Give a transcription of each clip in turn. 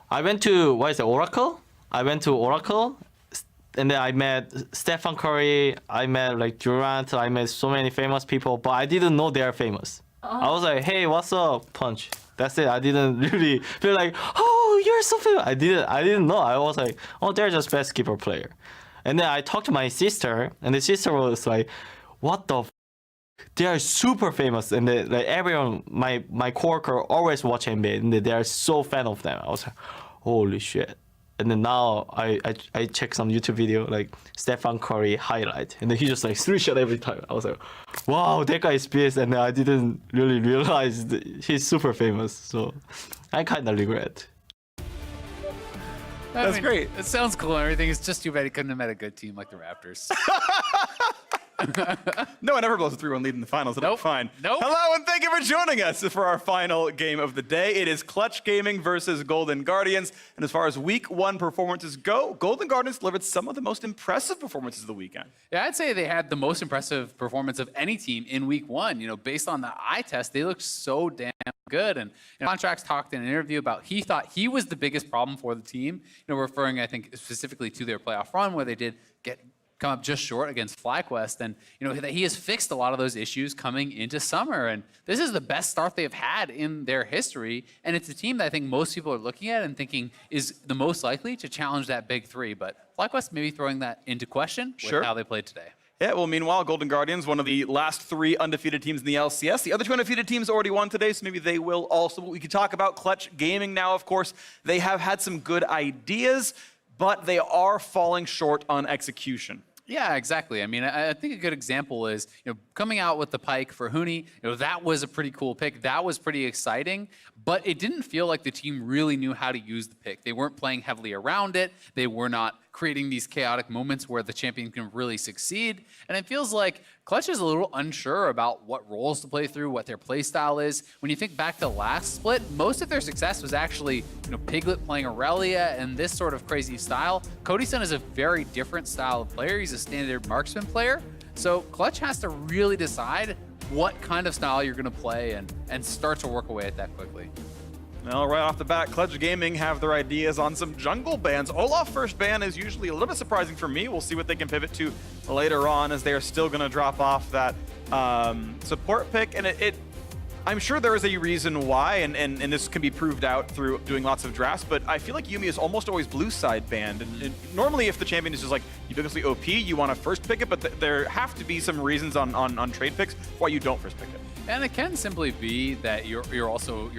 I went to, what is it, Oracle? I went to Oracle, and then I met Stephen Curry, I met like Durant, I met so many famous people, but I didn't know they're famous. I was like, hey, what's up, Punch? That's it. I didn't really feel like, oh, you're so famous. I didn't know. I was like, oh, they're just basketball player. And then I talked to my sister, and the sister was like, what the they are super famous, and like everyone, my coworker always watch NBA, and they are so fan of them. I was like, holy shit. And then now I check some YouTube video like Stephen Curry highlight, and then he just like 3-shot every time. I was like, wow, that guy is fierce, and I didn't really realize that he's super famous. So I kind of regret. That's great. It sounds cool and everything. It's just too bad he couldn't have met a good team like the Raptors. No one ever blows a 3-1 lead in the finals. It'll be fine. Nope. Hello, and thank you for joining us for our final game of the day. It is Clutch Gaming versus Golden Guardians. And as far as week 1 performances go, Golden Guardians delivered some of the most impressive performances of the weekend. Yeah, I'd say they had the most impressive performance of any team in week 1. You know, based on the eye test, they looked so damn good. And Contracts talked in an interview about he thought he was the biggest problem for the team. You know, referring, I think, specifically to their playoff run where they did come up just short against FlyQuest, and you know that he has fixed a lot of those issues coming into summer, and this is the best start they've had in their history, and it's a team that I think most people are looking at and thinking is the most likely to challenge that big 3, but FlyQuest maybe throwing that into question with how they played today. Yeah, well, meanwhile, Golden Guardians, one of the last 3 undefeated teams in the LCS. The other 2 undefeated teams already won today, so maybe they will also. But we could talk about Clutch Gaming now, of course. They have had some good ideas, but they are falling short on execution. Yeah, exactly. I mean, I think a good example is, you know, coming out with the Pike for Huni, you know, that was a pretty cool pick. That was pretty exciting, but it didn't feel like the team really knew how to use the pick. They weren't playing heavily around it. They were not creating these chaotic moments where the champion can really succeed. And it feels like Clutch is a little unsure about what roles to play through, what their play style is. When you think back to last split, most of their success was actually, you know, Piglet playing Aurelia and this sort of crazy style. Codyson is a very different style of player. He's a standard marksman player. So Clutch has to really decide what kind of style you're going to play and start to work away at that quickly. Well, right off the bat, Clutch Gaming have their ideas on some jungle bans. Olaf first ban is usually a little bit surprising for me. We'll see what they can pivot to later on, as they are still going to drop off that support pick. And I'm sure there is a reason why, and this can be proved out through doing lots of drafts, but I feel like Yuumi is almost always blue side banned. And normally if the champion is just like ubiquitously OP, you want to first pick it, but there have to be some reasons on trade picks why you don't first pick it. And it can simply be that your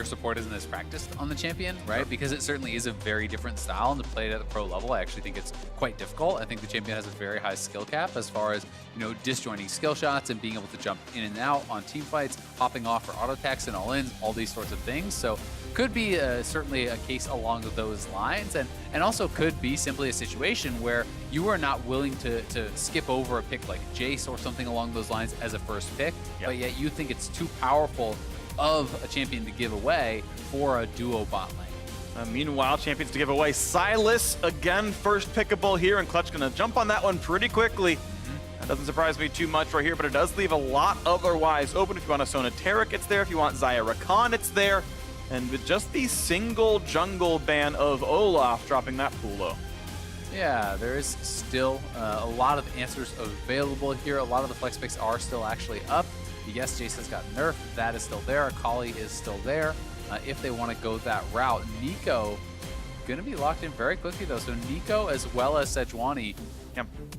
support isn't as practiced on the champion, right? Sure. Because it certainly is a very different style, and to play it at the pro level, I actually think it's quite difficult. I think the champion has a very high skill cap as far as, you know, disjointing skill shots and being able to jump in and out on team fights, hopping off for auto attacks and all-ins, all these sorts of things. So could be certainly a case along those lines, and also could be simply a situation where you are not willing to skip over a pick like Jace or something along those lines as a first pick, but yet you think it's too powerful of a champion to give away for a duo bot lane. Meanwhile, champions to give away. Silas, again, first pickable here, and Clutch gonna jump on that one pretty quickly. That doesn't surprise me too much right here, but it does leave a lot otherwise open. If you want a Sona Taric, it's there. If you want Zaya Rakan, it's there. And with just the single jungle ban of Olaf dropping that pool low. Yeah, there is still a lot of answers available here. A lot of the flex picks are still actually up. Yes, Jace has got nerfed. That is still there. Akali is still there. If they want to go that route, Nico going to be locked in very quickly, though. So Nico as well as Sejuani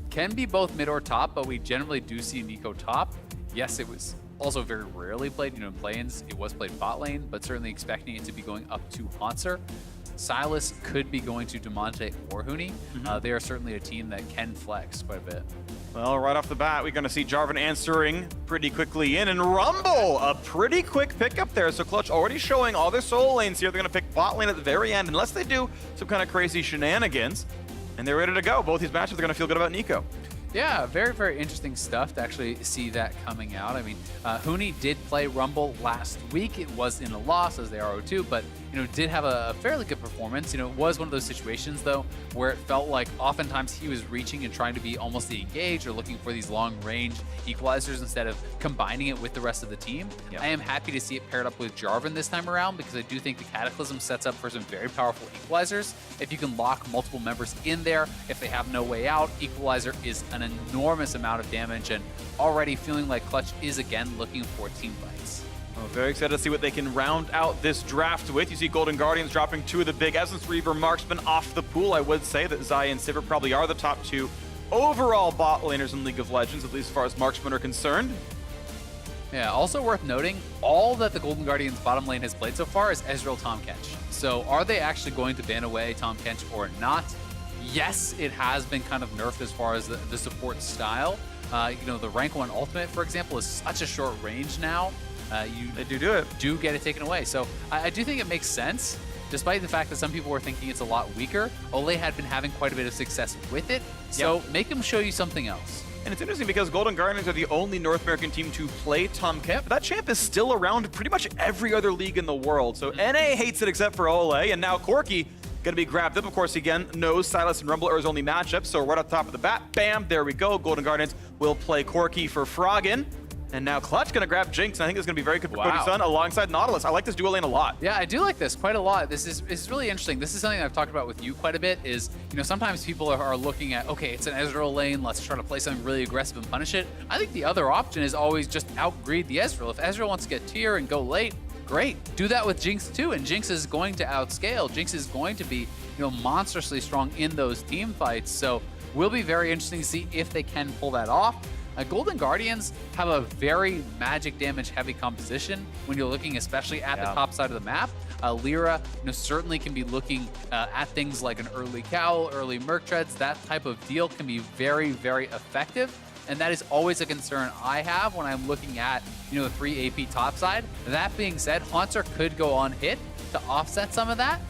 can be both mid or top, but we generally do see Nico top. Yes, it was also very rarely played, you know, in play-ins. It was played bot lane, but certainly expecting it to be going up to Hanser. Silas could be going to Demonte or Huni. They are certainly a team that can flex quite a bit. Well, right off the bat, we're going to see Jarvan answering pretty quickly in, and Rumble, a pretty quick pickup there. So Clutch already showing all their solo lanes here. They're going to pick bot lane at the very end, unless they do some kind of crazy shenanigans. And they're ready to go. Both these matches are going to feel good about Nico. Yeah, very, very interesting stuff to actually see that coming out. I mean, Huni did play Rumble last week. It was in a loss as they are 0-2, but did have a fairly good performance. It was one of those situations though where it felt like oftentimes he was reaching and trying to be almost engaged or looking for these long-range equalizers instead of combining it with the rest of the team. Yep. I am happy to see it paired up with Jarvan this time around because I do think the Cataclysm sets up for some very powerful equalizers. If you can lock multiple members in there, if they have no way out, equalizer is an enormous amount of damage, and already feeling like Clutch is again looking for team fights. Well, very excited to see what they can round out this draft with. You see Golden Guardians dropping 2 of the big Essence Reaver marksmen off the pool. I would say that Xayah and Sivir probably are the top 2 overall bot laners in League of Legends, at least as far as marksmen are concerned. Yeah, also worth noting, all that the Golden Guardians bottom lane has played so far is Ezreal Tahm Kench. So are they actually going to ban away Tahm Kench or not? Yes, it has been kind of nerfed as far as the support style. The rank 1 ultimate, for example, is such a short range now. They do get it taken away. So I do think it makes sense, despite the fact that some people were thinking it's a lot weaker. Olay had been having quite a bit of success with it, so make him show you something else. And it's interesting because Golden Guardians are the only North American team to play Tahm Kench. That champ is still around pretty much every other league in the world. So NA hates it except for Olay, and now Corki going to be grabbed up. Of course, again, knows Sylas and Rumble are his only matchup, so right off the top of the bat, bam, there we go. Golden Guardians will play Corki for Froggen. And now Clutch going to grab Jinx, and I think it's going to be very good for Cody Sun alongside Nautilus. I like this duo lane a lot. Yeah, I do like this quite a lot. This is really interesting. This is something I've talked about with you quite a bit is, sometimes people are looking at, okay, it's an Ezreal lane, let's try to play something really aggressive and punish it. I think the other option is always just outgreed the Ezreal. If Ezreal wants to get tier and go late, great. Do that with Jinx too, and Jinx is going to outscale. Jinx is going to be, monstrously strong in those team fights. So will be very interesting to see if they can pull that off. Golden Guardians have a very magic damage heavy composition when you're looking especially at the top side of the map. Lyra certainly can be looking at things like an early Cowl, early Merc Treads. That type of deal can be very, very effective. And that is always a concern I have when I'm looking at the 3 AP top side. That being said, Haunter could go on hit to offset some of that,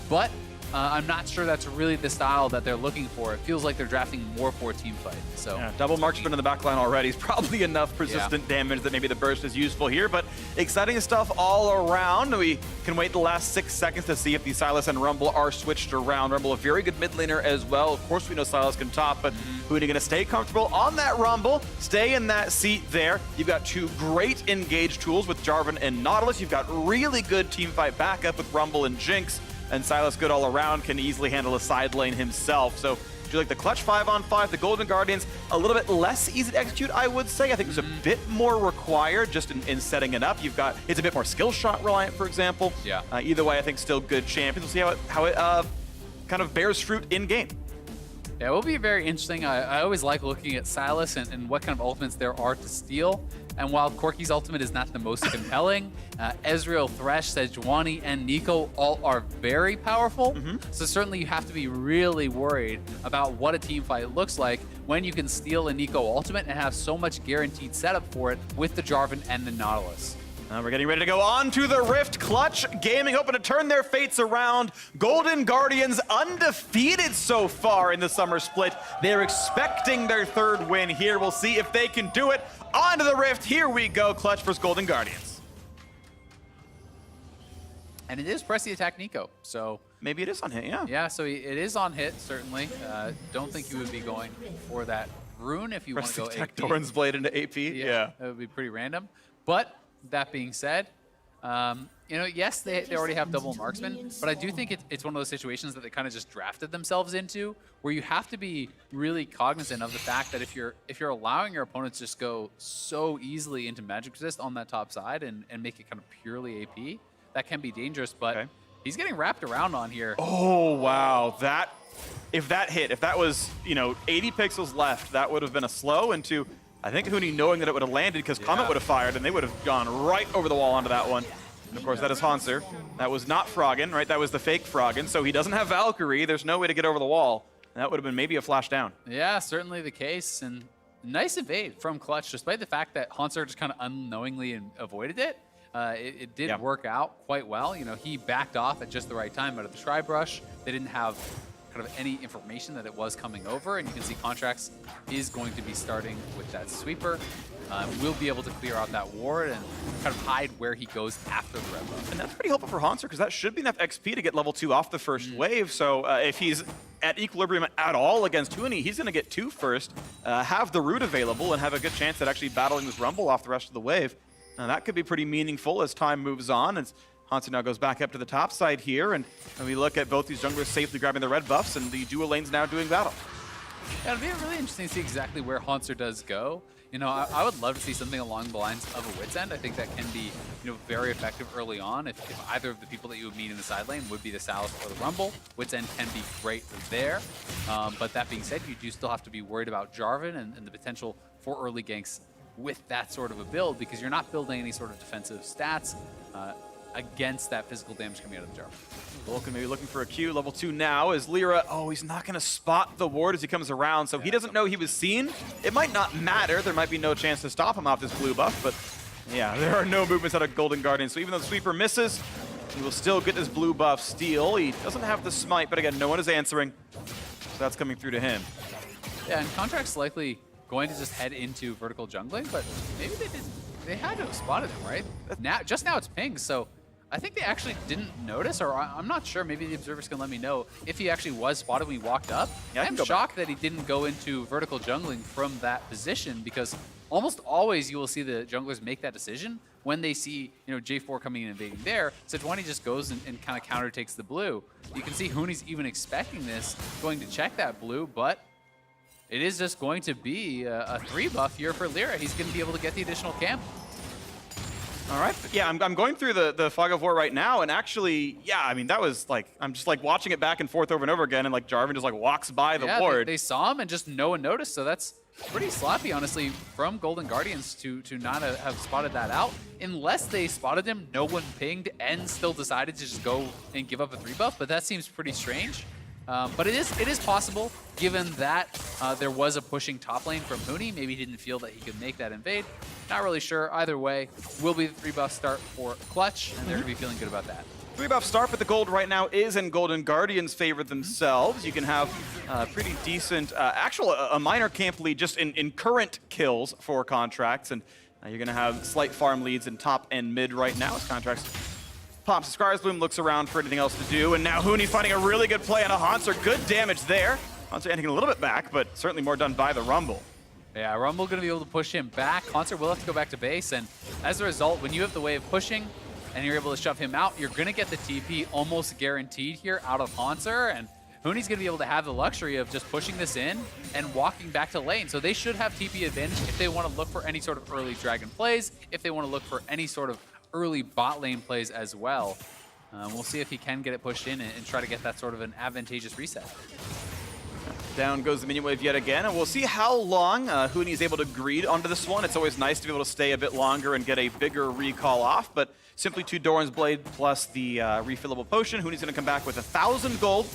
but I'm not sure that's really the style that they're looking for. It feels like they're drafting more for a team fight. So yeah, double marksman in the backline already is probably enough persistent damage that maybe the burst is useful here, but exciting stuff all around. We can wait the last 6 seconds to see if the Sylas and Rumble are switched around. Rumble, a very good mid laner as well. Of course, we know Sylas can top, but Huni going to stay comfortable on that Rumble, stay in that seat there. You've got 2 great engage tools with Jarvan and Nautilus. You've got really good team fight backup with Rumble and Jinx. And Sylas good all around, can easily handle a side lane himself. So do you like the Clutch 5-on-5? The Golden Guardians, a little bit less easy to execute, I would say. I think there's a bit more required just in setting it up. It's a bit more skill shot reliant, for example. Yeah. Either way, I think still good champions. We'll see how it kind of bears fruit in game. Yeah, it will be very interesting. I always like looking at Sylas and what kind of ultimates there are to steal. And while Corki's ultimate is not the most compelling, Ezreal, Thresh, Sejuani, and Nico all are very powerful. So certainly you have to be really worried about what a team fight looks like when you can steal a Nico ultimate and have so much guaranteed setup for it with the Jarvan and the Nautilus. We're getting ready to go on to the Rift. Clutch Gaming hoping to turn their fates around. Golden Guardians undefeated so far in the summer split. They're expecting their 3rd win here. We'll see if they can do it. On to the Rift. Here we go. Clutch versus Golden Guardians. And it is press the attack Nico, so maybe it is on hit, yeah. Yeah, so it is on hit, certainly. Don't think you would be going for that rune if you want to go attack AP. Doran's Blade into AP, yeah. That would be pretty random. But that being said, yes, they already have double marksman, but I do think it's one of those situations that they kind of just drafted themselves into, where you have to be really cognizant of the fact that if you're allowing your opponents just go so easily into magic resist on that top side and make it kind of purely AP, that can be dangerous. But he's getting wrapped around on here. Oh wow, if that was 80 pixels left, that would have been a slow into. I think Huni knowing that it would have landed because Comet would have fired and they would have gone right over the wall onto that one. And of course, that is Haunter. That was not Froggen, right? That was the fake Froggen. So he doesn't have Valkyrie. There's no way to get over the wall. And that would have been maybe a flash down. Yeah, certainly the case. And nice evade from Clutch, despite the fact that Haunter just kind of unknowingly avoided it. It did work out quite well. He backed off at just the right time out of the Shrine Brush. They didn't have kind kind of any information that it was coming over. And you can see Contracts is going to be starting with that sweeper. Will be able to clear out that ward and kind of hide where he goes after the red buff. And that's pretty helpful for Hanser, because that should be enough XP to get level 2 off the first wave. So if he's at equilibrium at all against Huni, he's going to get 2 first, have the root available, and have a good chance at actually battling this Rumble off the rest of the wave. Now that could be pretty meaningful as time moves on. As Hanser now goes back up to the top side here, and we look at both these junglers safely grabbing the red buffs, and the duo lanes now doing battle. Yeah, it'll be really interesting to see exactly where Hanser does go. You know, I would love to see something along the lines of a Wit's End. I think that can be, you know, very effective early on if either of the people that you would meet in the side lane would be the Salus or the Rumble. Wit's End can be great there. But that being said, you do still have to be worried about Jarvan and the potential for early ganks with that sort of a build, because you're not building any sort of defensive stats against that physical damage coming out of the Jarvan. Vulcan maybe looking for a Q, level 2 now, as Lyra, he's not going to spot the ward as he comes around, so he doesn't know he was seen. It might not matter, there might be no chance to stop him off this blue buff, but yeah, there are no movements out of Golden Guardian, so even though the sweeper misses, he will still get this blue buff steal. He doesn't have the smite, but again, no one is answering, so that's coming through to him. Yeah, and Contract's likely going to just head into vertical jungling, but maybe they didn't. They had to have spotted him, right? Just now it's pinged, so I think they actually didn't notice, or I'm not sure. Maybe the observers can let me know if he actually was spotted when he walked up. Yeah, I'm shocked that he didn't go into vertical jungling from that position, because almost always you will see the junglers make that decision when they see, you know, J4 coming in and invading there. Sejuani just goes and kind of counter takes the blue. You can see Huni's even expecting this, going to check that blue, but it is just going to be a 3 buff here for Lyra. He's going to be able to get the additional camp. All right, yeah, I'm going through the Fog of War right now, and actually, yeah, I mean, that was like, I'm just like watching it back and forth over and over again, and like Jarvan just like walks by the ward. They saw him and just no one noticed, so that's pretty sloppy, honestly, from Golden Guardians to not have spotted that out. Unless they spotted him, no one pinged, and still decided to just go and give up a 3 buff, but that seems pretty strange. But it is possible, given that there was a pushing top lane from Huni. Maybe he didn't feel that he could make that invade. Not really sure. Either way, will be the 3 buff start for Clutch, and they're going to be feeling good about that. 3 buff start, but the gold right now is in Golden Guardians' favor themselves. You can have pretty decent, a minor camp lead just in current kills for Contracts, and you're going to have slight farm leads in top and mid right now as Contracts pops the Scar's Bloom, looks around for anything else to do, and now Huni finding a really good play on a Hanser. Good damage there. Hanser ending a little bit back, but certainly more done by the Rumble. Yeah, Rumble going to be able to push him back. Hanser will have to go back to base, and as a result, when you have the way of pushing and you're able to shove him out, you're going to get the TP almost guaranteed here out of Hanser, and Huni's going to be able to have the luxury of just pushing this in and walking back to lane. So they should have TP advantage if they want to look for any sort of early dragon plays, if they want to look for any sort of early bot lane plays as well. We'll see if he can get it pushed in and try to get that sort of an advantageous reset. Down goes the minion wave yet again, and we'll see how long Huni is able to greed onto this one. It's always nice to be able to stay a bit longer and get a bigger recall off, but simply 2 Doran's Blade plus the refillable potion. Huni's going to come back with 1,000 gold.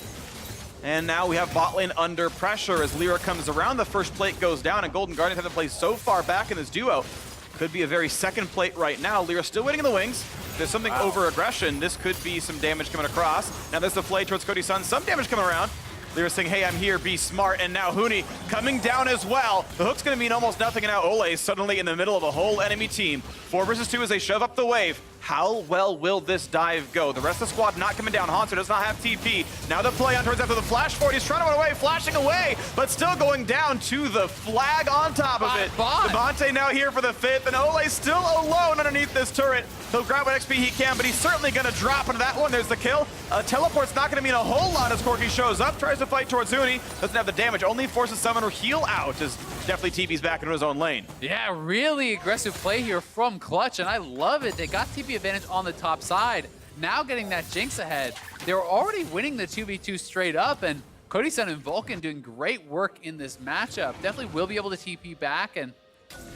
And now we have bot lane under pressure as Lyra comes around. The first plate goes down, and Golden Guardians haven't played so far back in this duo. Could be a very second plate right now. Lyra still waiting in the wings. If there's something over aggression, this could be some damage coming across. Now there's the play towards Cody's Sun. Some damage coming around. Lyra saying, hey, I'm here, be smart. And now Huni coming down as well. The hook's going to mean almost nothing, and now Ole is suddenly in the middle of a whole enemy team. 4 versus 2 as they shove up the wave. How well will this dive go? The rest of the squad not coming down. Hanser does not have TP. Now the play on towards after the flash forward. He's trying to run away, flashing away, but still going down to the flag on top of it. Devontae now here for the 5th, and Ole still alone underneath this turret. He'll grab what XP he can, but he's certainly going to drop into that one. There's the kill. Teleport's not going to mean a whole lot as Corki shows up, tries to fight towards Huni. Doesn't have the damage, only forces Summoner heal out as definitely TP's back into his own lane. Yeah, really aggressive play here from Clutch, and I love it. They got TP advantage on the top side. Now getting that Jinx ahead. They were already winning the 2v2 straight up, and Cody Sun and Vulcan doing great work in this matchup. Definitely will be able to TP back and,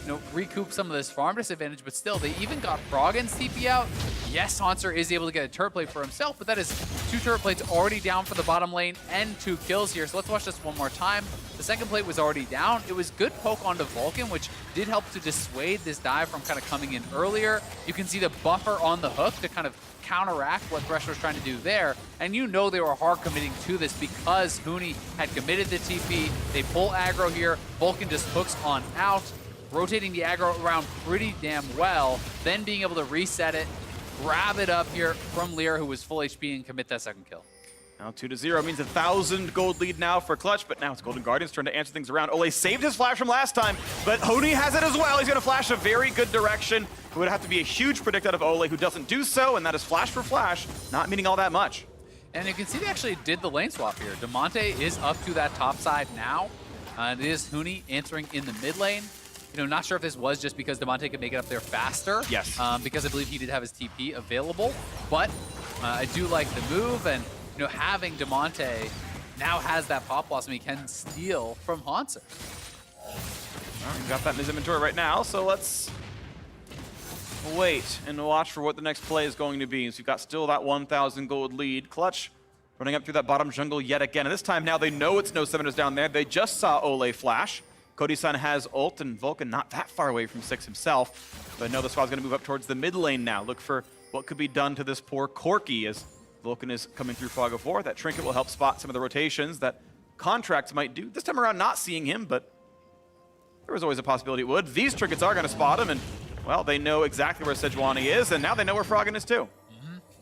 you know, recoup some of this farm disadvantage, but still, they even got Froggen's TP out. Yes, Hanser is able to get a turret plate for himself, but that is 2 turret plates already down for the bottom lane and 2 kills here. So let's watch this one more time. The second plate was already down. It was good poke onto Vulcan, which did help to dissuade this dive from kind of coming in earlier. You can see the buffer on the hook to kind of counteract what Thresh was trying to do there. And you know they were hard committing to this because Huni had committed the TP. They pull aggro here. Vulcan just hooks on out, rotating the aggro around pretty damn well, then being able to reset it, grab it up here from Lear, who was full HP, and commit that second kill. Now 2-0 means 1,000 gold lead now for Clutch, but now it's Golden Guardian's turn to answer things around. Ole saved his flash from last time, but Huni has it as well. He's going to flash a very good direction. It would have to be a huge predict out of Ole, who doesn't do so, and that is flash for flash, not meaning all that much. And you can see they actually did the lane swap here. Damonte is up to that top side now. It is Huni answering in the mid lane. You know, not sure if this was just because Damonte could make it up there faster. Yes. Because I believe he did have his TP available, but I do like the move, and you know, having Damonte now has that Pop Blossom he can steal from Hanser. All right, he's got that in his inventory right now, so let's wait and watch for what the next play is going to be. So you've got still that 1,000 gold lead. Clutch running up through that bottom jungle yet again. And this time now they know it's no Summoners down there. They just saw Ole flash. Cody-san has ult, and Vulcan not that far away from 6 himself. But no, the squad's going to move up towards the mid lane now. Look for what could be done to this poor Corki as Vulcan is coming through Fog of War. That trinket will help spot some of the rotations that Contracts might do. This time around, not seeing him, but there was always a possibility it would. These trinkets are going to spot him, and, well, they know exactly where Sejuani is, and now they know where Froggen is, too.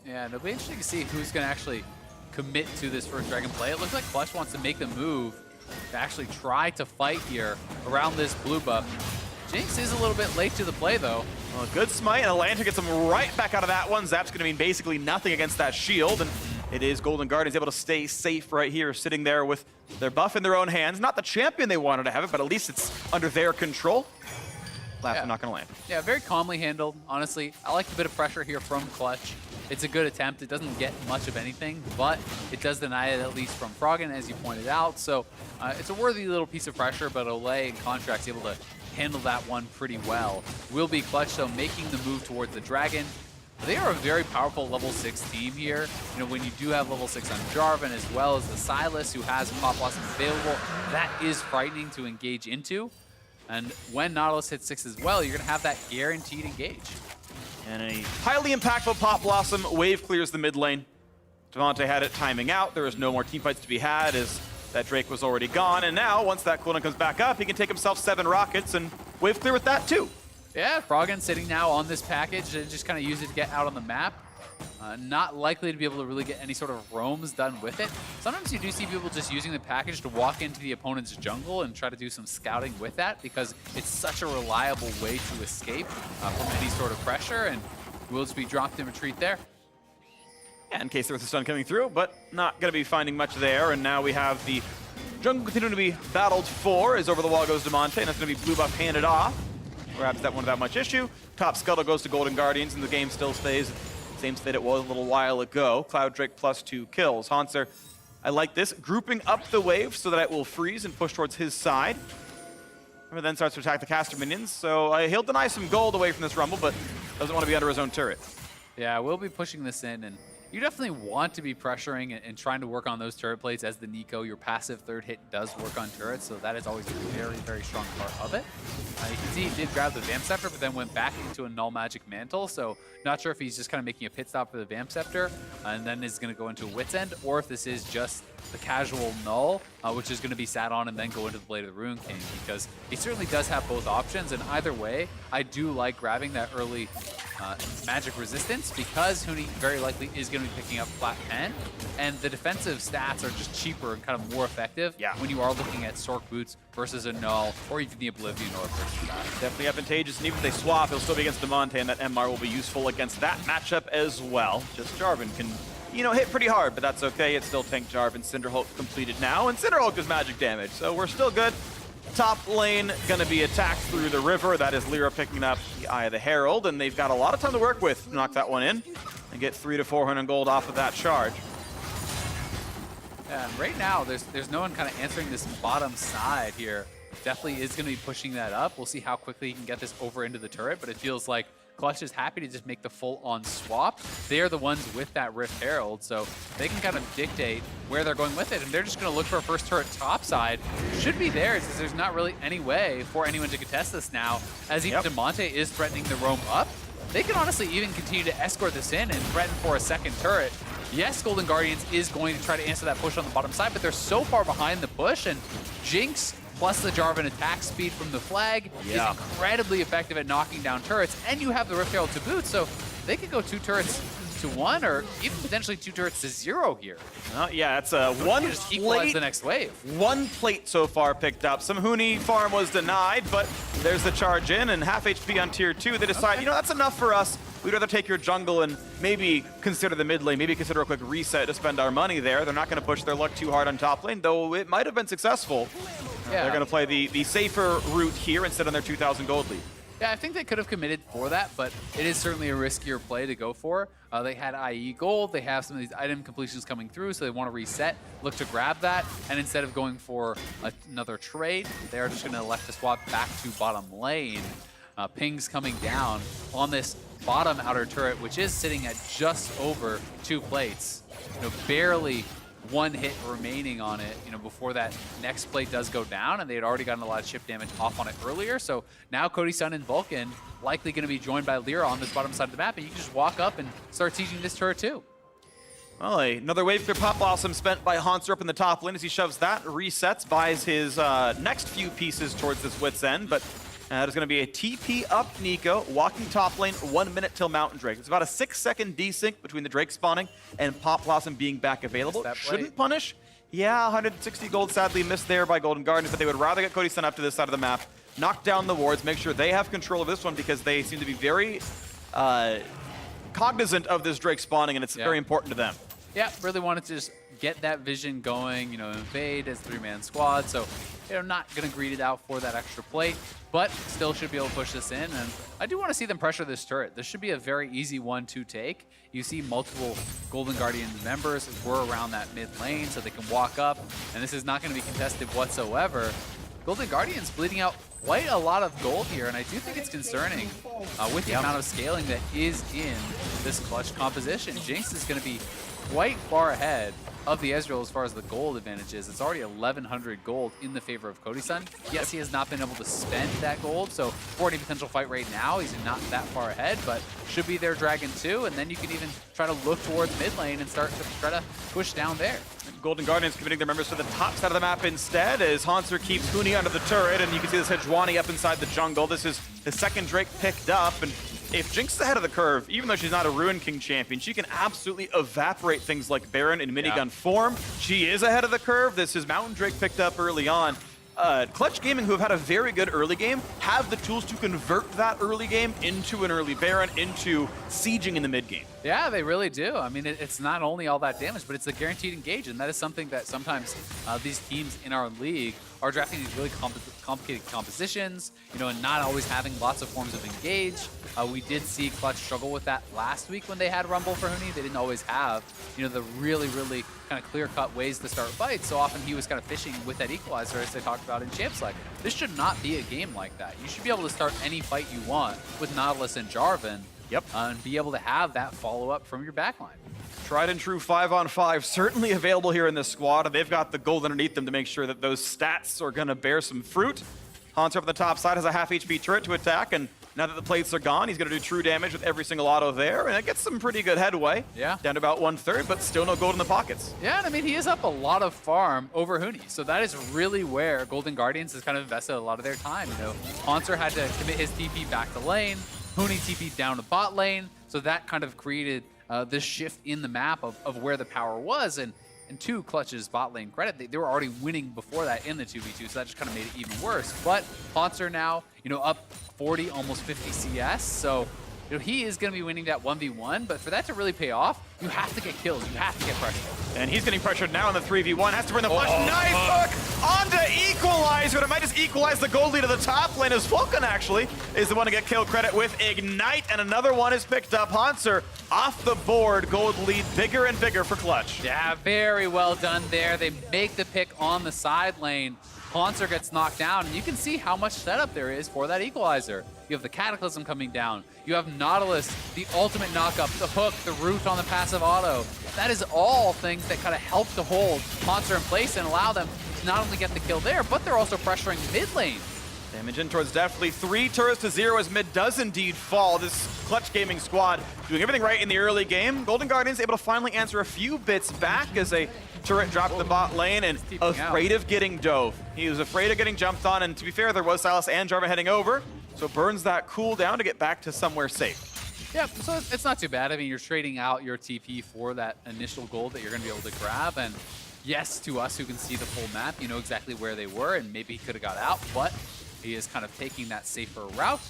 Yeah, it'll be interesting to see who's going to actually commit to this first Dragon play. It looks like Clutch wants to make the move to actually try to fight here around this blue buff. Jinx is a little bit late to the play, though. Well, a good smite, and Atlanta gets him right back out of that one. Zap's going to mean basically nothing against that shield, and it is Golden Guardians able to stay safe right here, sitting there with their buff in their own hands. Not the champion they wanted to have it, but at least it's under their control. Last one not going to land. Yeah, very calmly handled, honestly. I like a bit of pressure here from Clutch. It's a good attempt. It doesn't get much of anything, but it does deny it, at least from Froggen, as you pointed out. So it's a worthy little piece of pressure, but Olay and Contract's able to handle that one pretty well. Will be Clutch, though, making the move towards the Dragon. They are a very powerful level 6 team here. You know, when you do have level 6 on Jarvan, as well as the Sylas, who has Pop Blossom available, that is frightening to engage into. And when Nautilus hits 6 as well, you're going to have that guaranteed engage. And a highly impactful Pop Blossom. Wave clears the mid lane. Devontae had it timing out. There was no more teamfights to be had as that Drake was already gone. And now, once that cooldown comes back up, he can take himself 7 rockets and wave clear with that too. Yeah, Froggen sitting now on this package and just kind of use it to get out on the map. Not likely to be able to really get any sort of roams done with it. Sometimes you do see people just using the package to walk into the opponent's jungle and try to do some scouting with that because it's such a reliable way to escape from any sort of pressure, and will just be dropped in retreat there. Yeah, in case there was a stun coming through, but not going to be finding much there. And now we have the jungle continuing to be battled for as over the wall goes Damonte, and that's going to be blue buff handed off. Perhaps that one without much issue. Top scuttle goes to Golden Guardians, and the game still stays same state it was a little while ago. Cloud Drake plus 2 kills. Hanser, I like this. Grouping up the wave so that it will freeze and push towards his side. And then starts to attack the caster minions. So he'll deny some gold away from this rumble, but doesn't want to be under his own turret. Yeah, we'll be pushing this in, and you definitely want to be pressuring and trying to work on those turret plates as the Nico. Your passive third hit does work on turrets, so that is always a very, very strong part of it. You can see he did grab the Vamp Scepter, but then went back into a Null Magic Mantle, so not sure if he's just kind of making a pit stop for the Vamp Scepter and then is going to go into a Wit's End, or if this is just the casual Null, which is going to be sat on and then go into the Blade of the Ruin King, because he certainly does have both options, and either way, I do like grabbing that early magic resistance because Huni very likely is going to be picking up flat 10, and the defensive stats are just cheaper and kind of more effective when you are looking at Sork Boots versus a Null or even the Oblivion Orb versus that. Definitely advantageous, and even if they swap, he'll still be against Damonte, and that MR will be useful against that matchup as well. Just Jarvan can, you know, hit pretty hard, but that's okay. It's still tank Jarvan. Cinderhulk completed now, and Cinderhulk does magic damage, so we're still good. Top lane gonna be attacked through the river. That is Lyra picking up the Eye of the Herald, and they've got a lot of time to work with to knock that one in and get 300 to 400 gold off of that charge. Yeah, and right now, there's no one kind of answering this bottom side here. Definitely is going to be pushing that up. We'll see how quickly he can get this over into the turret, but it feels like Clutch is happy to just make the full-on swap. They're the ones with that Rift Herald, so they can kind of dictate where they're going with it, and they're just going to look for a first turret top side. Should be theirs, because there's not really any way for anyone to contest this now, as even Damonte is threatening the roam up. they can honestly even continue to escort this in and threaten for a second turret. Yes, Golden Guardians is going to try to answer that push on the bottom side, but they're so far behind the push, and Jinx plus the Jarvan attack speed from the flag is incredibly effective at knocking down turrets, and you have the Rift Herald to boot, so they could go 2 turrets to 1, or even potentially 2 turrets to 0 here. Yeah, it's a one Just equalize plate. the next wave. One plate so far picked up. Some Huni farm was denied, but there's the charge in, and half HP on tier 2. They decide, you know, that's enough for us. We'd rather take your jungle and maybe consider the mid lane, maybe consider a quick reset to spend our money there. They're not going to push their luck too hard on top lane, though it might have been successful. Yeah. They're going to play the safer route here instead of their 2,000 gold lead. Yeah, I think they could have committed for that, but it is certainly a riskier play to go for. They had IE gold, they have some of these item completions coming through, so they want to reset, look to grab that, and instead of going for another trade, they're just going to elect to swap back to bottom lane. Pings coming down on this bottom outer turret, which is sitting at just over 2 plates. You know, barely 1 hit remaining on it, you know, before that next plate does go down, and they had already gotten a lot of chip damage off on it earlier. So now Cody Sun and Vulcan likely going to be joined by Lyra on this bottom side of the map, and you can just walk up and start sieging this turret too. Well, another wave clear Pop Blossom spent by Haunter up in the top lane as he shoves that, resets, buys his next few pieces towards this Wit's End, but there's going to be a TP up Nico, walking top lane, 1 minute till Mountain Drake. It's about a 6-second desync between the Drake spawning and Pop Blossom being back available. Shouldn't punish. Yeah, 160 gold sadly missed there by Golden Guardians, but they would rather get Cody Sun up to this side of the map, knock down the wards, make sure they have control of this one because they seem to be very cognizant of this Drake spawning, and it's very important to them. Yeah, really wanted to just get that vision going, you know, invade as a 3-man squad, so they're not going to greed it out for that extra plate, but still should be able to push this in, and I do want to see them pressure this turret. This should be a very easy one to take. You see multiple Golden Guardian members were around that mid lane, so they can walk up, and this is not going to be contested whatsoever. Golden Guardians bleeding out quite a lot of gold here, and I do think it's concerning with the amount of scaling that is in this clutch composition. Jinx is going to be quite far ahead of the Ezreal as far as the gold advantage is. It's already 1,100 gold in the favor of Cody Sun. Yes, he has not been able to spend that gold, so for any potential fight right now, he's not that far ahead, but should be their Dragon 2, and then you can even try to look towards mid lane and start to try to push down there. Golden Guardians committing their members to the top side of the map instead as Haunter keeps Huni under the turret, and you can see this Sejuani up inside the jungle. This is the second Drake picked up, and if Jinx is ahead of the curve, even though she's not a Ruin King champion, she can absolutely evaporate things like Baron in minigun form. She is ahead of the curve. This is Mountain Drake picked up early on. Clutch Gaming, who have had a very good early game, have the tools to convert that early game into an early Baron, into sieging in the mid game. Yeah, they really do. I mean, it's not only all that damage, but it's a guaranteed engage, and that is something that sometimes these teams in our league are drafting these really complicated compositions, you know, and not always having lots of forms of engage. We did see Clutch struggle with that last week when they had Rumble for Huni. They didn't always have, you know, the really kind of clear-cut ways to start fights. So often he was kind of fishing with that equalizer, as they talked about in Champs Select. This should not be a game like that. You should be able to start any fight you want with Nautilus and Jarvan. And be able to have that follow-up from your backline. Tried and true 5-on-5, certainly available here in this squad. They've got the gold underneath them to make sure that those stats are going to bear some fruit. Haunter up on the top side has a half HP turret to attack, and now that the plates are gone, he's going to do true damage with every single auto there, and it gets some pretty good headway. Yeah. Down to about 1/3, but still no gold in the pockets. Yeah, and I mean, he is up a lot of farm over Huni, so that is really where Golden Guardians has kind of invested a lot of their time. You know, Haunter had to commit his TP back to lane, Huni TP'd down to bot lane, so that kind of created this shift in the map of where the power was, and to Clutch's bot lane credit, they were already winning before that in the 2v2, so that just kind of made it even worse. But Haunter now, you know, up 40, almost 50 CS, so you know, he is going to be winning that 1v1, but for that to really pay off, you have to get kills, you have to get pressure. And he's getting pressured now in the 3v1, has to bring the flash. Nice hook onto Equalizer, but it might just equalize the gold lead of the top lane as Vulcan actually is the one to get kill credit with Ignite, and another one is picked up. Haunter off the board, gold lead bigger and bigger for Clutch. Yeah, very well done there. They make the pick on the side lane. Haunter gets knocked down, and you can see how much setup there is for that equalizer. You have the Cataclysm coming down. You have Nautilus, the ultimate knockup, the hook, the root on the passive auto. That is all things that kind of help to hold Haunter in place and allow them to not only get the kill there, but they're also pressuring mid lane. Damage in towards definitely 3 turrets to 0 as mid does indeed fall. This Clutch Gaming squad doing everything right in the early game. Golden Guardians able to finally answer a few bits back as a turret dropped the bot lane and afraid of getting dove. He was afraid of getting jumped on, and to be fair, there was Silas and Jarvan heading over, so burns that cooldown to get back to somewhere safe. Yeah, so it's not too bad. I mean, you're trading out your TP for that initial gold that you're going to be able to grab, and yes, to us who can see the full map, you know exactly where they were, and maybe he could have got out, but he is kind of taking that safer route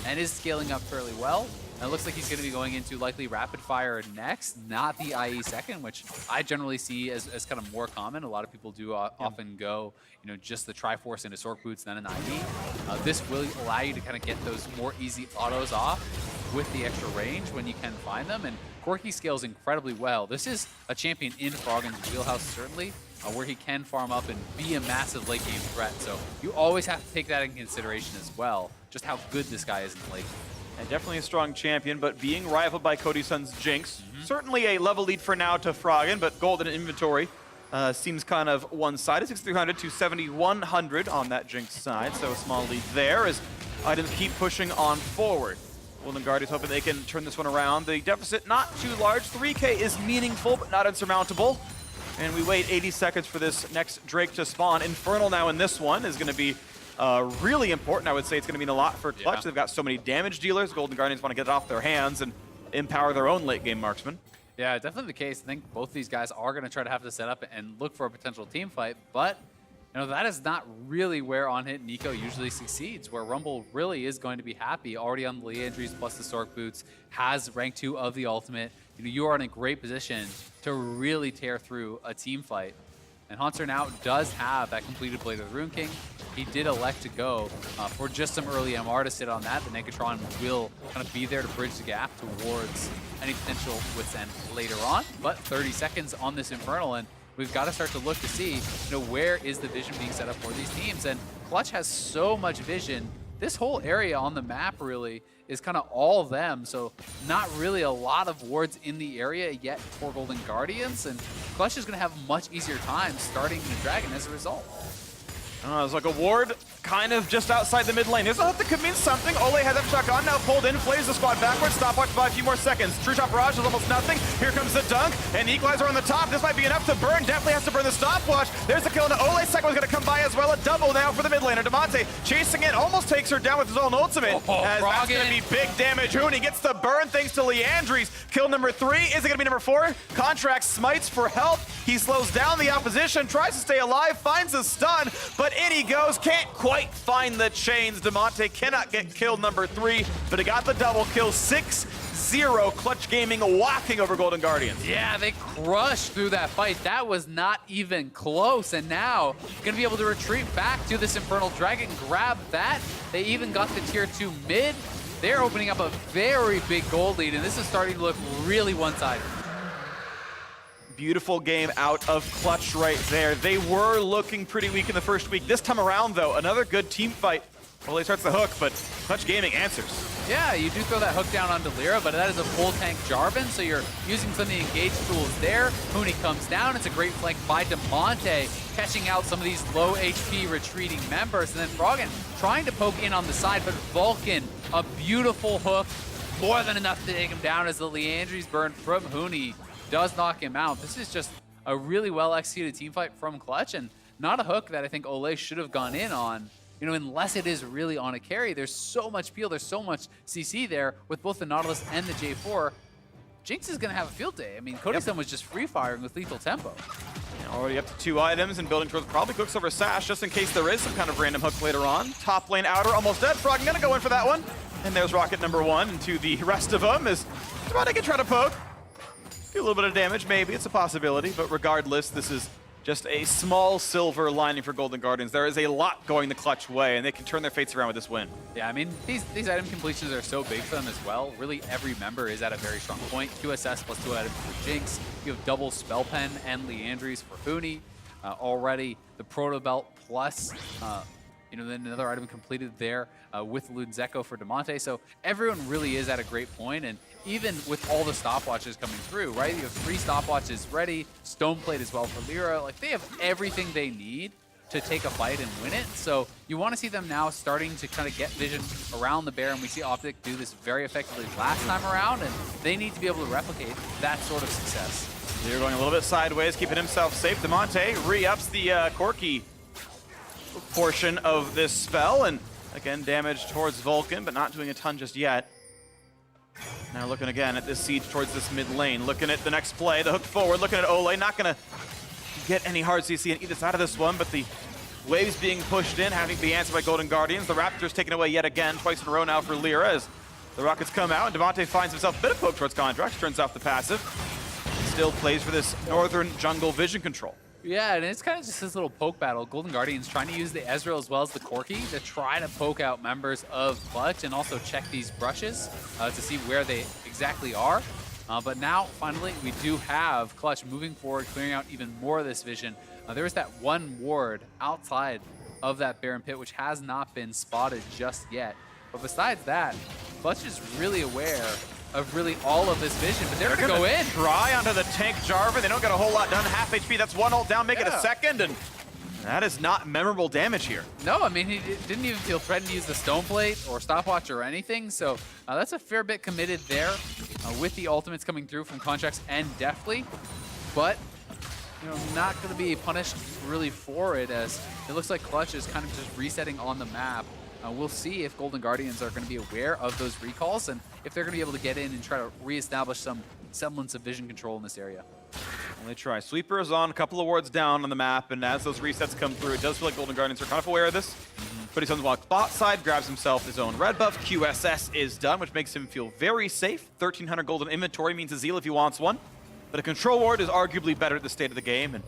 and is scaling up fairly well. And it looks like he's going to be going into likely rapid fire next, not the IE second, which I generally see as kind of more common. A lot of people do often go, you know, just the Triforce into Sork Boots, then an IE. This will allow you to kind of get those more easy autos off with the extra range when you can find them. And Corki scales incredibly well. This is a champion in Froggen's wheelhouse, certainly, where he can farm up and be a massive late game threat. So you always have to take that in consideration as well, just how good this guy is in the late game. And definitely a strong champion, but being rivaled by Cody Sun's Jinx. Certainly a level lead for now to Froggen, but golden inventory seems kind of one-sided. 6,300 to 7,100 on that Jinx side, so a small lead there as items keep pushing on forward. Golden Guardians hoping they can turn this one around. The deficit not too large. 3K is meaningful, but not insurmountable. And we wait 80 seconds for this next Drake to spawn. Infernal now in this one is going to be really important. I would say it's going to mean a lot for Clutch. They've got so many damage dealers. Golden Guardians want to get it off their hands and empower their own late game marksman. Yeah, definitely the case. I think both these guys are going to try to have to set up and look for a potential team fight, but you know, that is not really where on-hit Nico usually succeeds, where Rumble really is going to be happy. Already on the Leandries plus the Sork Boots, has rank 2 of the ultimate. You know, you are in a great position to really tear through a team fight. And Haunter now does have that completed Blade of the Rune King. He did elect to go for just some early MR to sit on that. The Negatron will kind of be there to bridge the gap towards any potential With's End later on. But 30 seconds on this Infernal, and we've got to start to look to see, you know, where is the vision being set up for these teams. And Clutch has so much vision. This whole area on the map really is kind of all of them, so not really a lot of wards in the area yet for Golden Guardians, and Clutch is going to have a much easier time starting the Dragon as a result. It's like a ward kind of just outside the mid lane. Here's a hook that could mean something. Ole has that shotgun now pulled in, flays the squad backwards, stopwatch by a few more seconds. True Shot Barrage is almost nothing. Here comes the dunk, and the equalizer on the top. This might be enough to burn. Definitely has to burn the stopwatch. There's the kill into Ole. Second one's going to come by as well. A double now for the mid laner. Demonte chasing it, almost takes her down with his own ultimate. As that's going to be big damage. Huni gets the burn thanks to Leandries. Kill number 3. Is it going to be number 4? Contract smites for help. He slows down the opposition, tries to stay alive, finds a stun, but in he goes. Can't quite find the chains. Demonte cannot get kill number 3, but he got the double kill. 6-0. Clutch Gaming walking over Golden Guardians. Yeah, they crushed through that fight. That was not even close, and now gonna be able to retreat back to this Infernal Dragon, grab that. They even got the tier 2 mid. They're opening up a very big gold lead, and this is starting to look really one-sided. Beautiful game out of Clutch right there. They were looking pretty weak in the first week. This time around, though, another good team fight. Well, he starts the hook, but Clutch Gaming answers. Yeah, you do throw that hook down onto Lyra, but that is a full tank Jarvan, so you're using some of the engage tools there. Huni comes down. It's a great flank by Demonte, catching out some of these low HP retreating members. And then Froggen trying to poke in on the side, but Vulcan, a beautiful hook, more than enough to take him down as the Leandries burn from Huni does knock him out. This is just a really well-executed team fight from Clutch, and not a hook that I think Ole should have gone in on, you know, unless it is really on a carry. There's so much peel, there's so much CC there with both the Nautilus and the J4. Jinx is going to have a field day. I mean, Cody-san was just free-firing with lethal tempo. Already up to 2 items and building towards probably Quicksilver Sash, just in case there is some kind of random hook later on. Top lane outer, almost dead. Froggen gonna go in for that one. And there's rocket number 1, and to the rest of them is Demonte can try to poke. Do a little bit of damage, maybe. It's a possibility, but regardless, this is just a small silver lining for Golden Guardians. There is a lot going the Clutch way, and they can turn their fates around with this win. Yeah, I mean, these item completions are so big for them as well. Really, every member is at a very strong point. 2 SS plus 2 items for Jinx. You have double Spell Pen and Leandries for Huni. Already, the Proto Belt plus, you know, then another item completed there with Lunzeko for Demonte. So everyone really is at a great point, and even with all the stopwatches coming through, right? You have 3 stopwatches ready, Stoneplate as well for Lyra. Like, they have everything they need to take a fight and win it. So you want to see them now starting to kind of get vision around the bear, and we see Optic do this very effectively last time around, and they need to be able to replicate that sort of success. They're going a little bit sideways, keeping himself safe. Damonte re-ups the Corky portion of this spell, and again, damage towards Vulcan, but not doing a ton just yet. Now looking again at this siege towards this mid lane, looking at the next play, the hook forward, looking at Ole, not gonna get any hard CC on either side of this one, but the waves being pushed in, having to be answered by Golden Guardians. The Raptors taken away yet again, twice in a row now for Lyra as the Rockets come out, and Damonte finds himself a bit of poke towards Contracts, turns off the passive. Still plays for this northern jungle vision control. Yeah, and it's kind of just this little poke battle. Golden Guardians trying to use the Ezreal as well as the Corki to try to poke out members of Clutch and also check these brushes to see where they exactly are. But now, finally, we do have Clutch moving forward, clearing out even more of this vision. There was that one ward outside of that Baron Pit, which has not been spotted just yet. But besides that, Clutch is really aware of really all of this vision, but they're going to go in. Try onto the tank Jarvan. They don't get a whole lot done. Half HP, that's one ult down, make it a second, and that is not memorable damage here. No, I mean, he didn't even feel threatened to use the Stone Plate or Stopwatch or anything, so that's a fair bit committed there with the ultimates coming through from Contracts and Deftly, but not going to be punished really for it, as it looks like Clutch is kind of just resetting on the map. We'll see if Golden Guardians are going to be aware of those recalls and if they're going to be able to get in and try to reestablish some semblance of vision control in this area. Well, they try. Sweeper is on, a couple of wards down on the map, and as those resets come through, it does feel like Golden Guardians are kind of aware of this. But he's on the bot side, grabs himself his own red buff. QSS is done, which makes him feel very safe. 1,300 gold in inventory means a Zeal if he wants one. But a control ward is arguably better at the state of the game, and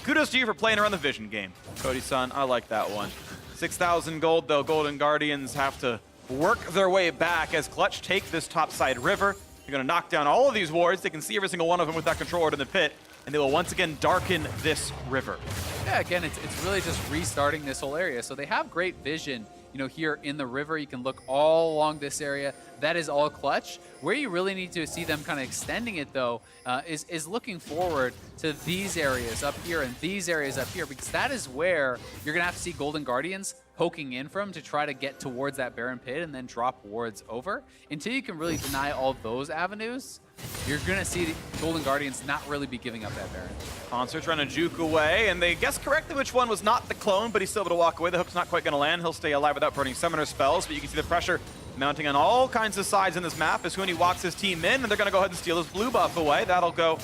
kudos to you for playing around the vision game. Cody-san, I like that one. 6,000 gold, though. Golden Guardians have to work their way back as Clutch take this topside river. They're going to knock down all of these wards. They can see every single one of them with that control ward in the pit, and they will once again darken this river. Yeah, again, it's really just restarting this whole area. So they have great vision, here in the river. You can look all along this area. That is all Clutch. Where you really need to see them kind of extending it, though, is looking forward to these areas up here and these areas up here, because that is where you're going to have to see Golden Guardians poking in from to try to get towards that Baron Pit and then drop wards over. Until you can really deny all those avenues, you're going to see the Golden Guardians not really be giving up that Baron. Concert trying to juke away, and they guessed correctly which one was not the clone, but he's still able to walk away. The hook's not quite going to land. He'll stay alive without burning summoner spells, but you can see the pressure mounting on all kinds of sides in this map as Huni walks his team in, and they're going to go ahead and steal his blue buff away. That'll go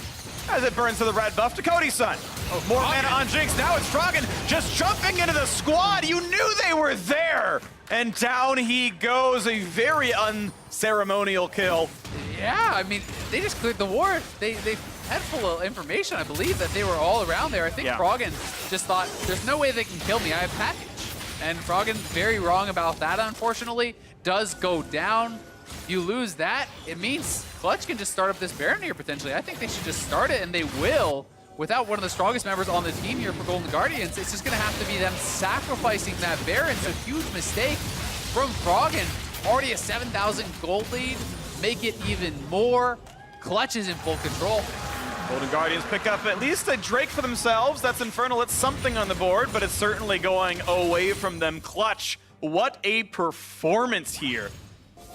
as it burns to the red buff to Cody-san. More mana on Jinx. Now it's Froggen just jumping into the squad. You knew they were there. And down he goes. A very unceremonial kill. Yeah, I mean, they just cleared the ward. They had full of information, I believe, that they were all around there. I think Froggen just thought, there's no way they can kill me. I have package. And Froggen, very wrong about that, unfortunately, does go down. You lose that, it means Clutch can just start up this Baron here potentially. I think they should just start it, and they will. Without one of the strongest members on the team here for Golden Guardians, it's just going to have to be them sacrificing that Baron. So huge mistake from Froggen. Already a 7,000 gold lead. Make it even more. Clutch is in full control. Golden Guardians pick up at least a Drake for themselves. That's Infernal. It's something on the board, but it's certainly going away from them. Clutch, what a performance here.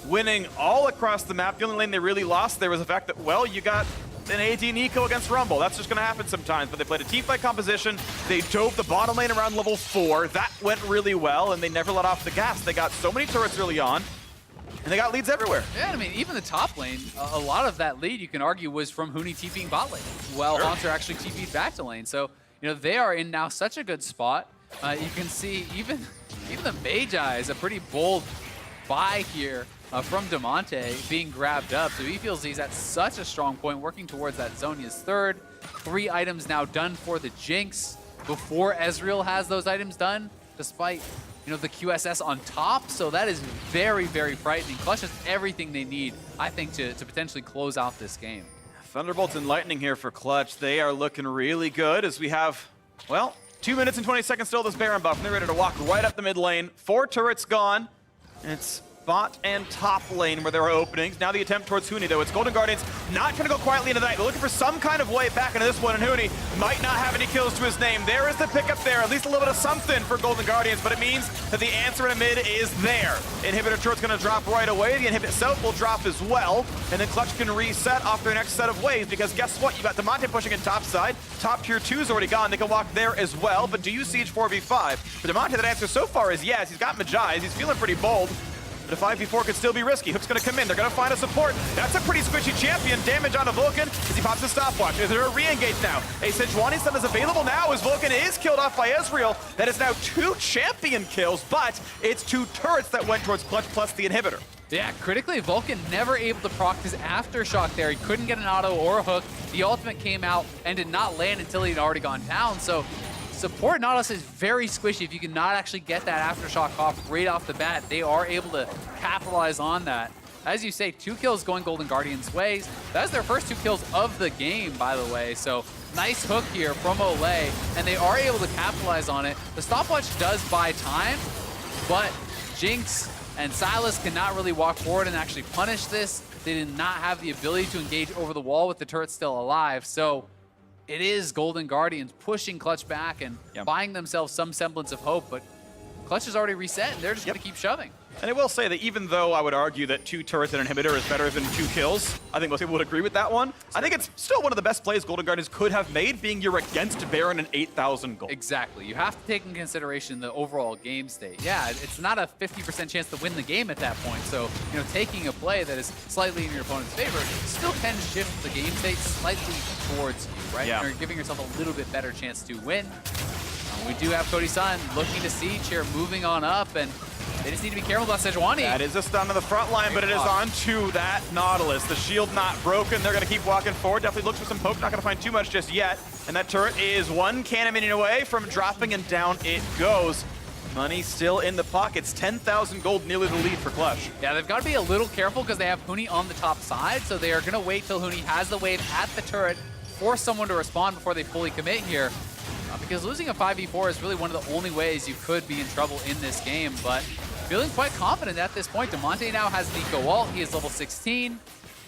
Winning all across the map. The only lane they really lost there was the fact that, well, you got an AD Nico against Rumble. That's just going to happen sometimes, but they played a teamfight composition. They dove the bottom lane around level 4. That went really well, and they never let off the gas. They got so many turrets early on, and they got leads everywhere. Yeah, I mean, even the top lane, a lot of that lead, you can argue, was from Huni TPing bot lane, while Haunter actually TP'd back to lane. So, they are in now such a good spot. You can see even the Magi is a pretty bold buy here from Damonte being grabbed up. So he feels he's at such a strong point, working towards that Zhonya's third. 3 items now done for the Jinx before Ezreal has those items done, despite the QSS on top. So that is very, very frightening. Clutch has everything they need, I think, to potentially close out this game. Thunderbolts and Lightning here for Clutch. They are looking really good as we have, well, 2 minutes and 20 seconds still this Baron buff, and they're ready to walk right up the mid lane. 4 turrets gone, and it's bot and top lane where there are openings. Now the attempt towards Huni, though. It's Golden Guardians not trying to go quietly into the night. They're looking for some kind of way back into this one, and Huni might not have any kills to his name. There is the pickup there, at least a little bit of something for Golden Guardians, but it means that the answer in the mid is there. Inhibitor turret's going to drop right away. The inhibit itself will drop as well, and then Clutch can reset off their next set of waves, because guess what? You got Demonte pushing in top side. Top tier 2's already gone. They can walk there as well, but do you siege 4v5? For Demonte, that answer so far is yes. He's got Majais. He's feeling pretty bold. But a 5v4 could still be risky. Hook's going to come in. They're going to find a support. That's a pretty squishy champion. Damage on a Vulcan as he pops a stopwatch. Is there a re-engage now? A Sejuani stun is available now as Vulcan is killed off by Ezreal. That is now 2 champion kills, but it's 2 turrets that went towards Clutch plus the inhibitor. Yeah, critically, Vulcan never able to proc his aftershock there. He couldn't get an auto or a hook. The ultimate came out and did not land until he'd already gone down. So support Nautilus is very squishy. If you cannot actually get that aftershock off right off the bat, they are able to capitalize on that. As you say, 2 kills going Golden Guardians' ways. That's their first 2 kills of the game, by the way. So nice hook here from Olay, and they are able to capitalize on it. The stopwatch does buy time, but Jinx and Silas cannot really walk forward and actually punish this. They did not have the ability to engage over the wall with the turret still alive. So it is Golden Guardians pushing Clutch back and buying themselves some semblance of hope, but Clutch is already reset and they're just going to keep shoving. And I will say that even though I would argue that 2 turrets and inhibitor is better than 2 kills, I think most people would agree with that one. I think it's still one of the best plays Golden Guardians could have made, being you're against Baron and 8,000 gold. Exactly. You have to take in consideration the overall game state. Yeah, it's not a 50% chance to win the game at that point. So, you know, taking a play that is slightly in your opponent's favor still can shift the game state slightly towards you, right? Yeah. You're giving yourself a little bit better chance to win. We do have Cody Sun looking to siege here, moving on up, and they just need to be careful about Sejuani. That is a stun on the front line, but it is onto that Nautilus. The shield not broken. They're going to keep walking forward. Definitely looks for some poke. Not going to find too much just yet. And that turret is 1 cannon minion away from dropping, and down it goes. Money still in the pockets. 10,000 gold, nearly the lead for Clutch. Yeah, they've got to be a little careful because they have Huni on the top side, so they are going to wait till Huni has the wave at the turret, force someone to respond before they fully commit here. Because losing a 5v4 is really one of the only ways you could be in trouble in this game, but feeling quite confident at this point. Demonte now has an eco ult. He is level 16,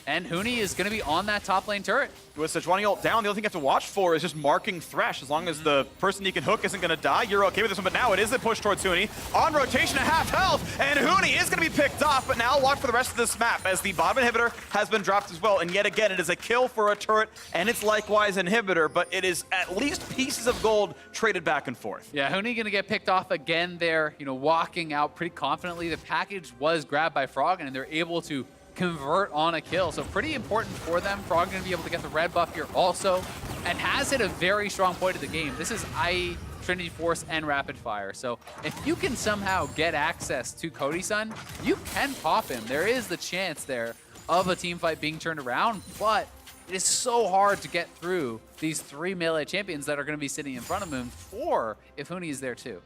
and Huni is going to be on that top lane turret. With Sejuani ult down, the only thing you have to watch for is just marking Thresh. As long as the person he can hook isn't going to die, you're okay with this one. But now it is a push towards Huni. On rotation at half health, and Huni is going to be picked off. But now watch for the rest of this map as the bottom inhibitor has been dropped as well. And yet again, it is a kill for a turret, and it's likewise inhibitor, but it is at least pieces of gold traded back and forth. Yeah, Huni going to get picked off again there, you know, walking out pretty confidently. The package was grabbed by Frog, and they're able to convert on a kill. So pretty important for them. Frog going to be able to get the red buff here also, and has hit a very strong point of the game. This is IE, Trinity Force, and Rapid Fire. So if you can somehow get access to Cody Sun, you can pop him. There is the chance there of a team fight being turned around, but it is so hard to get through these 3 melee champions that are going to be sitting in front of him, 4 if Huni is there too.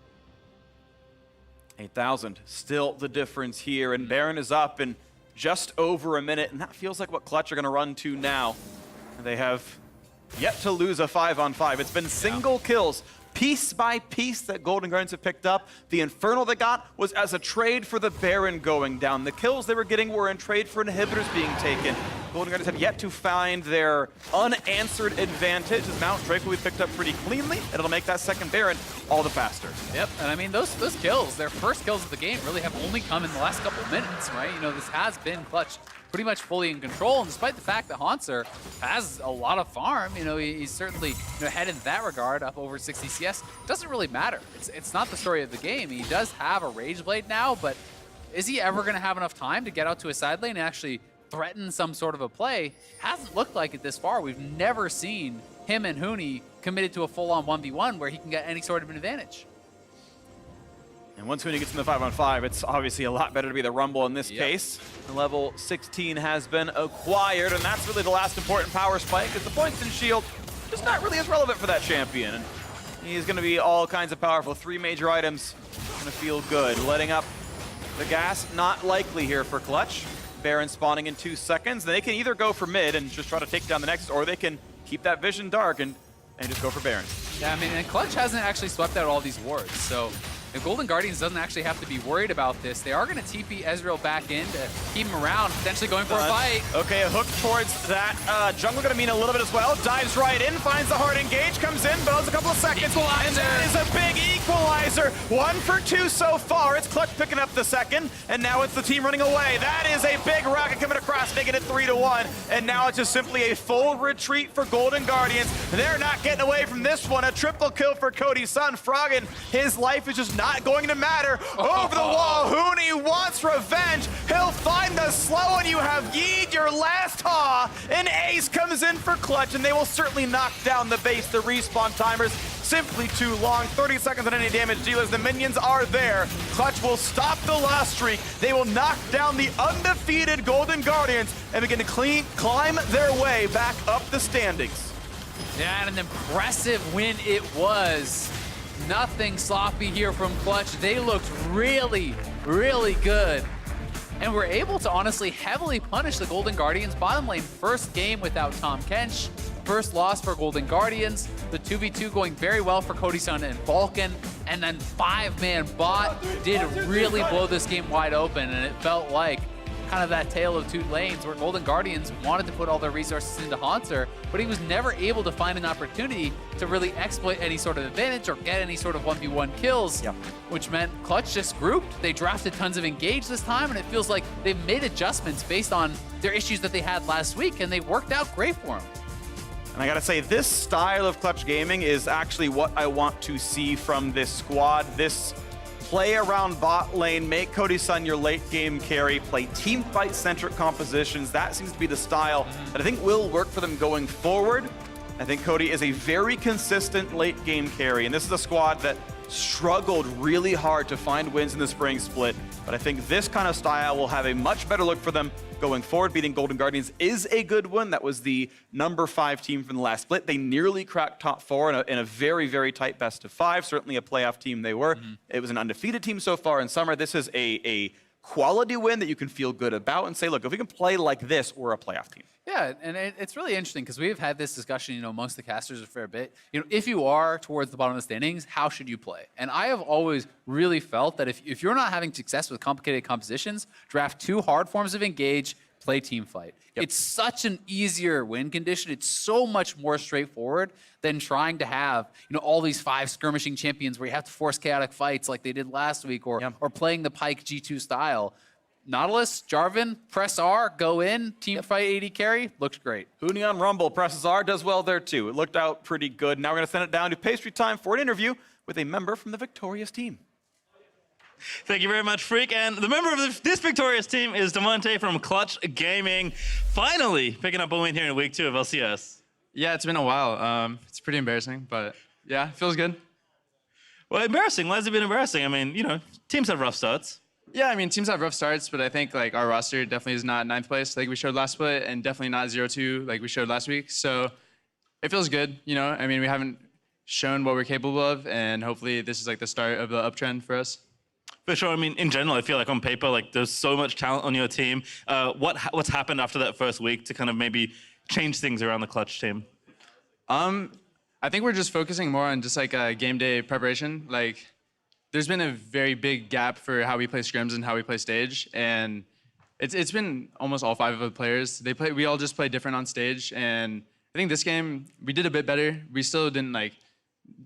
8,000, still the difference here, and Baron is up in just over a minute, and that feels like what Clutch are going to run to now. They have yet to lose a 5-on-5. It's been single kills, piece by piece, that Golden Guardians have picked up. The Infernal they got was as a trade for the Baron going down. The kills they were getting were in trade for inhibitors being taken. Golden Guardians have yet to find their unanswered advantage, as Mount Drake will be picked up pretty cleanly, and it'll make that second Baron all the faster. Yep, and I mean, those kills, their first kills of the game, really have only come in the last couple of minutes, right? You know, this has been Clutch pretty much fully in control, and despite the fact that Haunter has a lot of farm, you know, he's certainly, you know, ahead in that regard, up over 60 CS, doesn't really matter. It's not the story of the game. He does have a Rage Blade now, but is he ever going to have enough time to get out to a side lane and actually threaten some sort of a play? Hasn't looked like it this far. We've never seen him and Huni committed to a full-on 1v1 where he can get any sort of an advantage. And once Huni gets in the 5-on-5, it's obviously a lot better to be the Rumble in this case. The level 16 has been acquired, and that's really the last important power spike, because the points and shield just not really as relevant for that champion. And he's going to be all kinds of powerful. 3 major items, going to feel good. Letting up the gas, not likely here for Clutch. Baron spawning in 2 seconds. They can either go for mid and just try to take down the Nexus, or they can keep that vision dark and just go for Baron. Yeah, I mean, and Clutch hasn't actually swept out all these wards, so If Golden Guardians doesn't actually have to be worried about this, they are going to TP Ezreal back in to keep him around, potentially going for a fight. Okay, a hook towards that. Jungle going to mean a little bit as well. Dives right in, finds the hard engage, comes in, builds a couple of seconds. Equalizer. And that is a big equalizer. 1 for 2 so far. It's Clutch picking up the second, and now it's the team running away. That is a big rocket coming across, making it 3-1. And now it's just simply a full retreat for Golden Guardians. They're not getting away from this one. A triple kill for Cody's son. Froggen, his life is just not going to matter. Over the wall, Huni wants revenge. He'll find the slow, and you have Yeed, your last haw. An ace comes in for Clutch, and they will certainly knock down the base. The respawn timers simply too long. 30 seconds on any damage dealers. The minions are there. Clutch will stop the loss streak. They will knock down the undefeated Golden Guardians and begin to climb their way back up the standings. Yeah, and an impressive win it was. Nothing sloppy here from Clutch. They looked really, really good. And were able to honestly heavily punish the Golden Guardians bottom lane. First game without Tom Kench. First loss for Golden Guardians. The 2v2 going very well for Cody Sun and Vulcan. And then 5-man bot did really blow this game wide open. And it felt like kind of that tale of two lanes where Golden Guardians wanted to put all their resources into Haunter, but he was never able to find an opportunity to really exploit any sort of advantage or get any sort of 1v1 kills, which meant Clutch just grouped. They drafted tons of engage this time, and it feels like they've made adjustments based on their issues that they had last week, and they worked out great for them. And I gotta say, this style of Clutch Gaming is actually what I want to see from this squad. This play around bot lane, make Cody Sun your late game carry, play team fight centric compositions. That seems to be the style that I think will work for them going forward. I think Cody is a very consistent late game carry, and this is a squad that struggled really hard to find wins in the spring split. But I think this kind of style will have a much better look for them going forward. Beating Golden Guardians is a good one. That was the number 5 team from the last split. They nearly cracked top 4 in a very, very tight best of 5. Certainly a playoff team they were. It was an undefeated team so far in summer. This is a quality win that you can feel good about and say, look, if we can play like this, we're a playoff team. Yeah, and it's really interesting because we've had this discussion, amongst the casters a fair bit. If you are towards the bottom of the standings, how should you play? And I have always really felt that if you're not having success with complicated compositions, draft 2 hard forms of engage, play team fight. It's such an easier win condition. It's so much more straightforward than trying to have, all these 5 skirmishing champions where you have to force chaotic fights like they did last week or playing the Pyke G2 style. Nautilus, Jarvan, press R, go in, team fight AD carry, looks great. Huni on Rumble, presses R, does well there too. It looked out pretty good. Now we're gonna send it down to Pastry Time for an interview with a member from the victorious team. Thank you very much, Freak. And the member of this victorious team is Demonte from Clutch Gaming, finally picking up a win here in week 2 of LCS. Yeah, it's been a while. It's pretty embarrassing, but yeah, it feels good. Well, embarrassing. Why has it been embarrassing? I mean, teams have rough starts. Yeah, I mean, teams have rough starts, but I think our roster definitely is not 9th place like we showed last split, and definitely not 0-2 like we showed last week. So it feels good, I mean, we haven't shown what we're capable of, and hopefully this is the start of the uptrend for us. For sure. I mean, in general, I feel like on paper, there's so much talent on your team. What's happened after that first week to kind of maybe change things around the Clutch team? I think we're just focusing more on just game day preparation. There's been a very big gap for how we play scrims and how we play stage, and it's been almost all 5 of the players. We all just play different on stage, and I think this game we did a bit better. We still didn't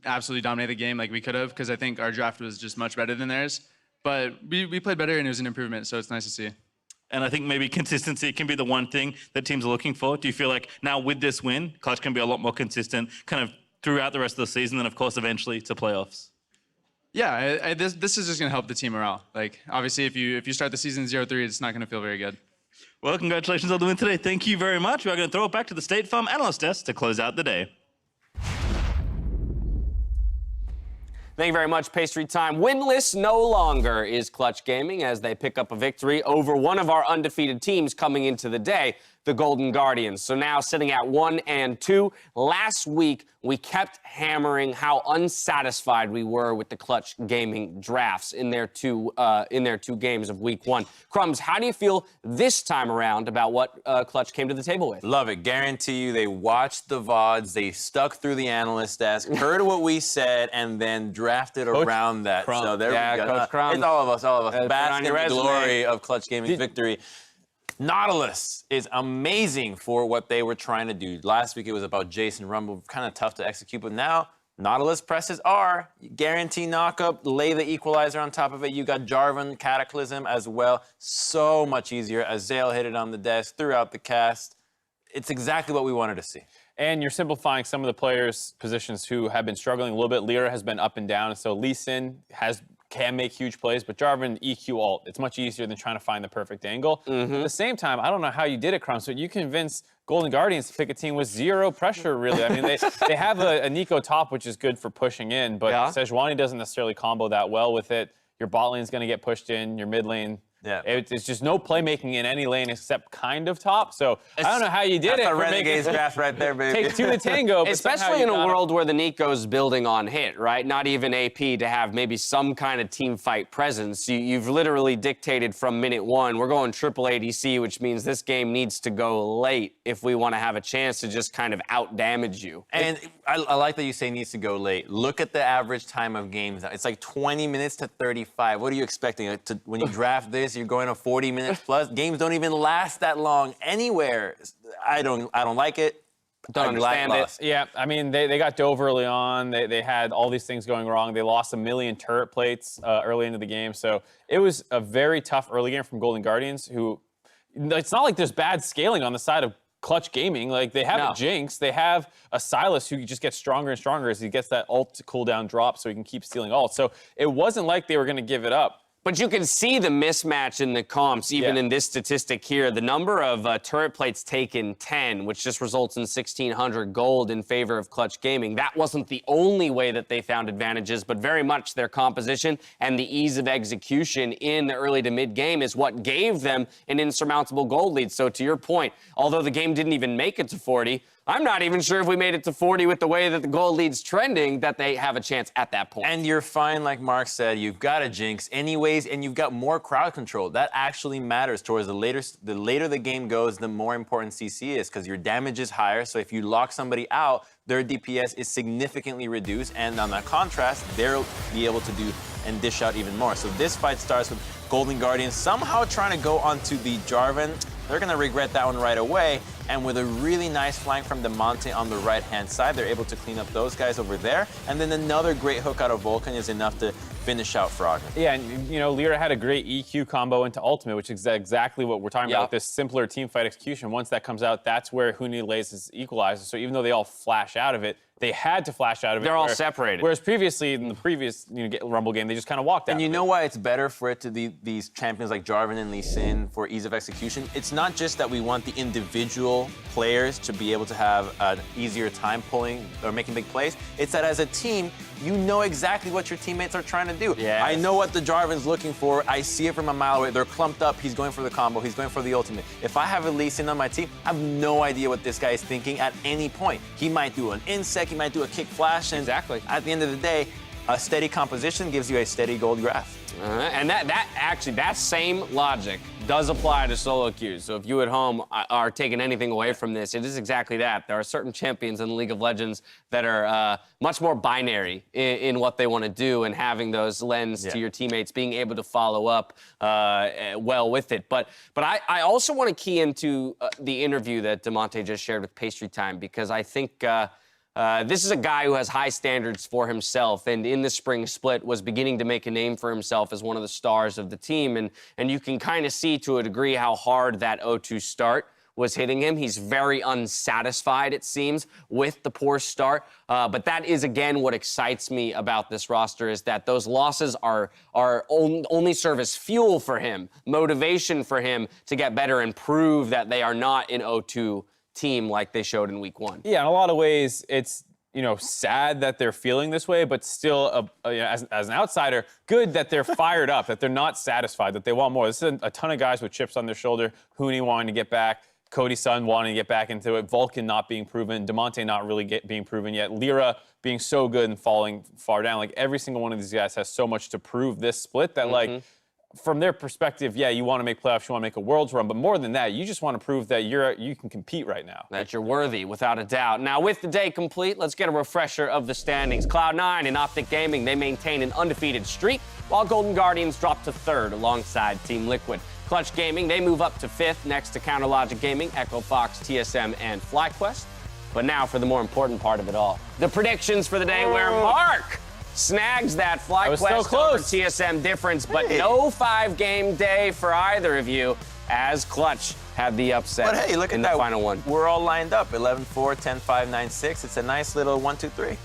absolutely dominate the game like we could have, because I think our draft was just much better than theirs. But we played better, and it was an improvement, so it's nice to see. And I think maybe consistency can be the one thing that teams are looking for. Do you feel like now with this win, Clutch can be a lot more consistent kind of throughout the rest of the season and, of course, eventually to playoffs? Yeah, this is just going to help the team morale. Obviously, if you start the season 0-3, it's not going to feel very good. Well, congratulations on the win today. Thank you very much. We are going to throw it back to the State Farm analyst desk to close out the day. Thank you very much, Pastry Time. Winless no longer is Clutch Gaming as they pick up a victory over one of our undefeated teams coming into the day. the Golden Guardians. So now sitting at 1-2. Last week, we kept hammering how unsatisfied we were with the Clutch Gaming drafts in their two games of week 1. Crumbs, how do you feel this time around about what Clutch came to the table with? Love it. Guarantee you they watched the VODs, they stuck through the analyst desk, heard what we said, and then drafted around that. Crumb. So there Yeah, we go. Coach Crumb. It's all of us. Put it Bask on in your the resume. glory of Clutch Gaming's victory. Nautilus is amazing for what they were trying to do. Last week it was about Jason Rumble, kind of tough to execute, but now Nautilus presses R, guarantee knockup, lay the equalizer on top of it. You got Jarvan Cataclysm as well. So much easier. Azael hit it on the desk throughout the cast. It's exactly what we wanted to see. And you're simplifying some of the players' positions who have been struggling a little bit. Lyra has been up and down, so Lee Sin can make huge plays, but Jarvan EQ ult, it's much easier than trying to find the perfect angle. At the same time, I don't know how you did it, Crumbs, but you convinced Golden Guardians to pick a team with zero pressure, really. I mean, they have a Nico top, which is good for pushing in, but Sejuani doesn't necessarily combo that well with it. Your bot lane's going to get pushed in, your mid lane. Yeah. It's just no playmaking in any lane except kind of top. So I don't know how you did That's it. a Renegades draft right there, baby. Take two to tango. But Especially in a world where the Nico's building on hit, right? Not even AP to have maybe some kind of team fight presence. You've literally dictated from minute 1, we're going triple ADC, which means this game needs to go late if we want to have a chance to just kind of out-damage you. And I like that you say needs to go late. Look at the average time of games now. It's like 20 minutes to 35. What are you expecting? When you draft this, you're going to 40 minutes plus. Games don't even last that long anywhere. I don't like it. Don't understand it. Yeah, I mean, they got dove early on. They had all these things going wrong. They lost 1 million turret plates early into the game. So it was a very tough early game from Golden Guardians, who, it's not like there's bad scaling on the side of Clutch Gaming. Like, they have a Jinx. They have a Silas who just gets stronger and stronger as he gets that ult cooldown drop so he can keep stealing ult. So it wasn't like they were going to give it up. But you can see the mismatch in the comps, even in this statistic here. The number of turret plates taken, 10, which just results in 1,600 gold in favor of Clutch Gaming. That wasn't the only way that they found advantages, but very much their composition and the ease of execution in the early to mid game is what gave them an insurmountable gold lead. So to your point, although the game didn't even make it to 40, I'm not even sure if we made it to 40 with the way that the gold lead's trending, that they have a chance at that point. And you're fine, like Mark said. You've got a Jinx anyways, and you've got more crowd control. That actually matters towards the later the game goes, the more important CC is, because your damage is higher. So if you lock somebody out, their DPS is significantly reduced, and on that contrast, they'll be able to do and dish out even more. So this fight starts with Golden Guardians somehow trying to go onto the Jarvan. They're going to regret that one right away. And with a really nice flank from Demonte on the right-hand side, they're able to clean up those guys over there. And then another great hook out of Vulcan is enough to finish out Frogger. Yeah, and you know, Lyra had a great EQ combo into Ultimate, which is exactly what we're talking about, this simpler team fight execution. Once that comes out, that's where Huni lays his equalizer. So even though they all flash out of it, they had to flash out of it. They're all separated. Whereas previously, in the previous Rumble game, they just kind of walked out. And you know why it's better for it to be these champions like Jarvan and Lee Sin for ease of execution? It's not just that we want the individual players to be able to have an easier time pulling or making big plays. It's that as a team, you know exactly what your teammates are trying to do. Yes. I know what the Jarvan's looking for. I see it from a mile away. They're clumped up. He's going for the combo. He's going for the ultimate. If I have a Lee Sin on my team, I have no idea what this guy is thinking at any point. He might do an insect. He might do a kick flash. And at the end of the day, a steady composition gives you a steady gold graph. And that same logic does apply to solo queues. So if you at home are taking anything away from this, it is exactly that. There are certain champions in the League of Legends that are much more binary in what they want to do, and having those lens to your teammates, being able to follow up well with it. But I also want to key into the interview that Demonte just shared with Pastry Time, because I think this is a guy who has high standards for himself, and in the spring split was beginning to make a name for himself as one of the stars of the team. And you can kind of see to a degree how hard that 0-2 start was hitting him. He's very unsatisfied, it seems, with the poor start. But that is, again, what excites me about this roster, is that those losses are only serve as fuel for him, motivation for him to get better and prove that they are not an 0-2 team like they showed in week 1. Yeah, in a lot of ways, it's sad that they're feeling this way, but still, as an outsider, good that they're fired up, that they're not satisfied, that they want more. This is a ton of guys with chips on their shoulder, Huni wanting to get back, Cody Sun wanting to get back into it, Vulcan not being proven, Demonte not really being proven yet, Lyra being so good and falling far down. Like, every single one of these guys has so much to prove this split that, like, from their perspective, yeah, you want to make playoffs, you want to make a Worlds run, but more than that, you just want to prove that you can compete right now. That you're worthy, without a doubt. Now, with the day complete, let's get a refresher of the standings. Cloud9 and Optic Gaming, they maintain an undefeated streak, while Golden Guardians drop to 3rd alongside Team Liquid. Clutch Gaming, they move up to 5th next to Counterlogic Gaming, Echo Fox, TSM, and FlyQuest. But now for the more important part of it all. The predictions for the day where Mark snags that FlyQuest so close. TSM difference, but no 5-game day for either of you, as Clutch had the upset But hey, look at in that. the final one. We're all lined up. 11-4, 10-5, 9-6. It's a nice little 1-2-3.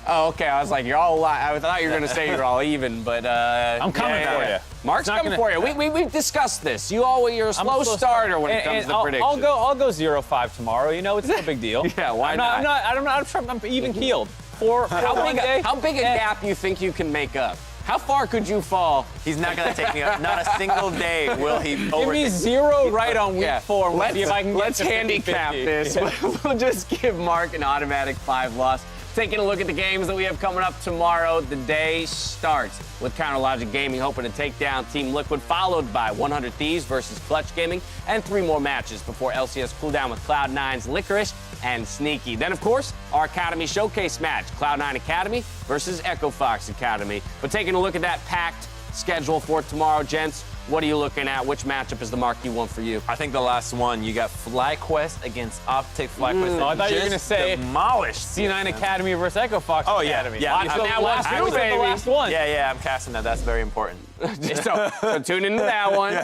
Oh, okay. I was like, you're all I thought you were going to say you're all even, but I'm coming for you. Mark's coming for you. We've discussed this. You're a slow starter when it comes to predictions. I'll go 0-5 tomorrow. You know, it's no big deal. Yeah, why not? I'm even keeled. How big a gap you think you can make up? How far could you fall? He's not going to take me up. Not a single day will he Give over. me 0 right on week 4. Let's See if I can get let's to 50-50. handicap this. We'll just give Mark an automatic 5 loss. Taking a look at the games that we have coming up tomorrow, the day starts with Counterlogic Gaming hoping to take down Team Liquid, followed by 100 Thieves versus Clutch Gaming, and 3 more matches before LCS cooldown with Cloud9's Licorice and Sneaky. Then, of course, our Academy Showcase match, Cloud9 Academy versus Echo Fox Academy. But taking a look at that packed schedule for tomorrow, gents, what are you looking at? Which matchup is the marquee one for you? I think the last one, you got FlyQuest against Optic. FlyQuest I thought you were going to say demolished C9 Academy versus Echo Fox Academy. Yeah. Watch that one too, the baby. last one. Yeah, I'm casting that. That's very important. so tune into that one.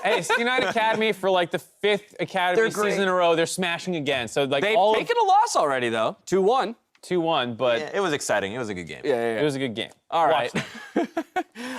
Hey, C9 Academy for like the 5th Academy They're great. season in a row, they're smashing again. So like They've all taken a loss already, though. 2-1. 2-1, but Yeah, it was exciting. It was a good game. Yeah. it was a good game. All right. Watch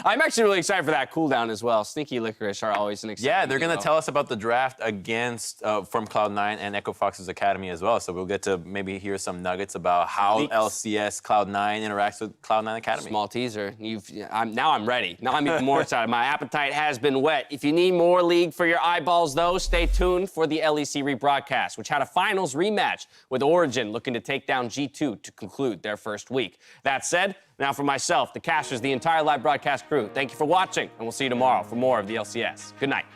I'm actually really excited for that cooldown as well. Sneaky Licorice are always an exciting. Yeah, they're going to tell us about the draft against from Cloud9 and Echo Fox's Academy as well. So we'll get to maybe hear some nuggets about how Leaks. LCS Cloud9 interacts with Cloud9 Academy. Small teaser. Now I'm ready. Now I'm even more excited. My appetite has been whet. If you need more League for your eyeballs, though, stay tuned for the LEC rebroadcast, which had a finals rematch with Origin looking to take down G2 to conclude their first week. That said, now for myself, the casters, the entire live broadcast crew, thank you for watching, and we'll see you tomorrow for more of the LCS. Good night.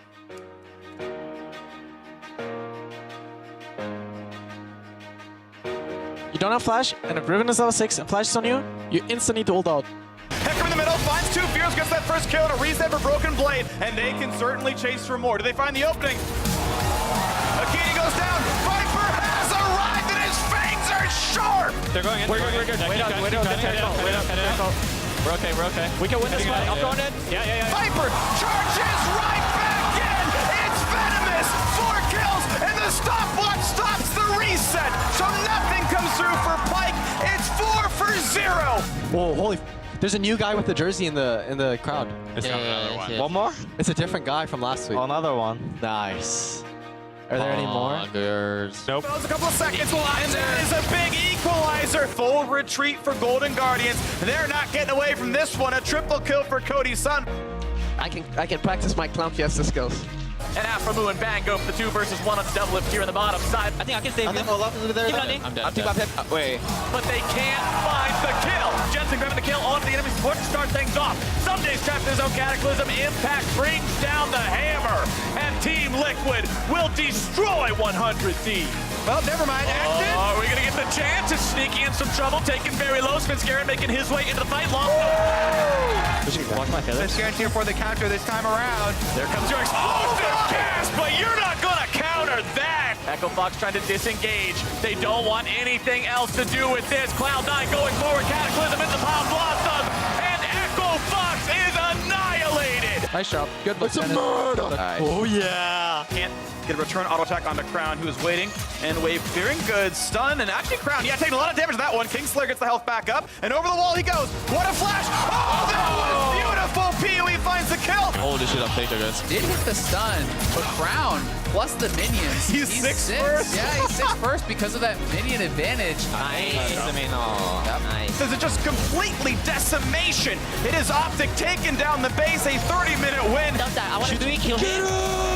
You don't have flash, and if Riven is level 6 and flash is on you, you instantly ult out. Hecker in the middle, finds 2 Fears, gets that first kill and a reset for Broken Blade, and they can certainly chase for more. Do they find the opening? Akini goes down, Viper has arrived and his fangs are sharp! They're going in. We're good. Wait up. We're okay. We can win this fight. I'm going in. Yeah. Viper charges right back in! It's venomous! 4 kills, and the stopwatch stops the reset! So nothing comes through for Pyke, it's 4 for 0! Whoa, holy. There's a new guy with the jersey in the crowd. One more? It's a different guy from last week. Another one. Nice. Are there any more? Nope. That was a couple of seconds, and that is a big equalizer. Full retreat for Golden Guardians. They're not getting away from this one. A triple kill for Cody Sun. I can practice my Clown Fiesta skills. And Aphromoo and Bang go for the 2 versus 1 on the double lift here on the bottom side. I think I can save him. I'm dead. Wait. But they can't find the kill. Jensen grabbing the kill onto the enemy support to start things off. Sunday's trapped in his own cataclysm. Impact brings down the hammer. And Team Liquid will destroy 100 Thieves. Well, never mind. Acted. Are we going to get the chance? Is Sneaky in some trouble? Taking very low. Svenskeren making his way into the fight. Long. Svenskeren here for the counter this time around. There comes your explosive cast, but you're not going to counter that. Echo Fox trying to disengage. They don't want anything else to do with this. Cloud9 going forward. Cataclysm into Palm Blossom. And Echo Fox is annihilated. Nice job. Good look. It's a murder. Oh, yeah. Can't get a return auto attack onto Crown, who is waiting. And Wave fearing good. Stun, and actually Crown, yeah, taking a lot of damage to that one. Kingslayer gets the health back up, and over the wall he goes. What a flash! Oh, that was beautiful! PoE finds the kill. Holy shit, I'm taking this. Did hit the stun, but Crown plus the minions. He's 6 first? Yeah, he's 6 first because of that minion advantage. This is just completely decimation. It is Optic taking down the base, a 30-minute win. Should we kill him?